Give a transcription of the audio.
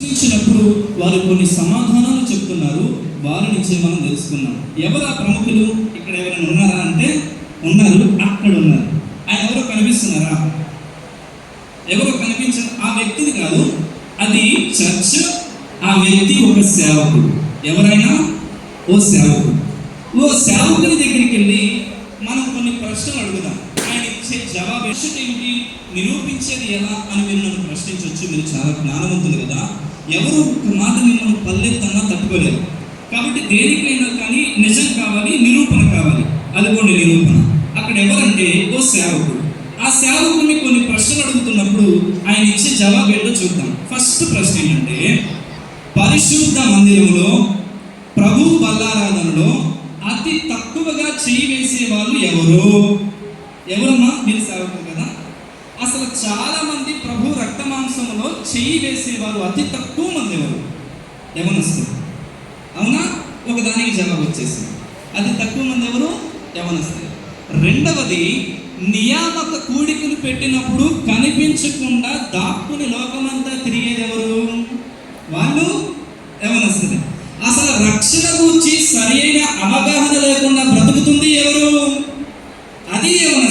ఇచ్చినప్పుడు వారు కొన్ని సమాధానాలు చెప్తున్నారు. వారి నుంచి మనం తెలుసుకున్నాం. ఎవరు ఆ ప్రముఖులు? ఇక్కడ ఎవరైనా ఉన్నారా అంటే ఉన్నారు, అక్కడ ఉన్నారు. ఆయన ఎవరో కనిపిస్తున్నారా? ఎవరో కనిపించిన ఆ వ్యక్తిని కాదు, అది చర్చ్. ఆ వ్యక్తి ఒక సేవకుడు. ఎవరైనా ఓ సేవకుడు. ఓ సేవకుని దగ్గరికి వెళ్ళి మనం కొన్ని ప్రశ్నలు అడుగుదాం. ఆయన ఇచ్చే జవాబు ఏంటి, నిరూపించేది ఎలా అని మీరు నన్ను ప్రశ్నించవచ్చు. మీరు చాలా జ్ఞానవంతులు కదా. ఎవరు ఒక మాట మిమ్మల్ని పల్లెత్తన్నా తట్టుకోలేరు. కాబట్టి దేనికైనా కానీ నిజం కావాలి, నిరూపణ కావాలి. అదిగోండి నిరూపణ. అక్కడ ఎవరంటే ఓ సేవకుడు. ఆ సేవకుడిని కొన్ని ప్రశ్నలు అడుగుతున్నప్పుడు ఆయన ఇచ్చే జవాబు ఏంటో చూద్దాం. ఫస్ట్ ప్రశ్న ఏంటంటే, పరిశుద్ధ మందిరంలో ప్రభు బల్లారాధనలో అతి తక్కువగా చెయ్యి వేసే వాళ్ళు ఎవరు? ఎవరమ్మా? మీరు సేవకులు కదా. అసలు చాలా మంది ప్రభు రక్త మాంసంలో చెయ్యి వేసేవారు అతి తక్కువ మంది ఎవరు? యవనస్తులు. అవునా? ఒకదానికి జవాబు వచ్చేసింది. అతి తక్కువ మంది ఎవరు? యవనస్తులు. రెండవది, నియామక కూడికలు పెట్టినప్పుడు కనిపించకుండా దాక్కుని లోకమంతా తిరిగేది ఎవరు? వాళ్ళు యవనస్తులే. అసలు రక్షణ గురించి సరైన అవగాహన లేకుండా బ్రతుకుతుంది ఎవరు? అది యవనస్తులు.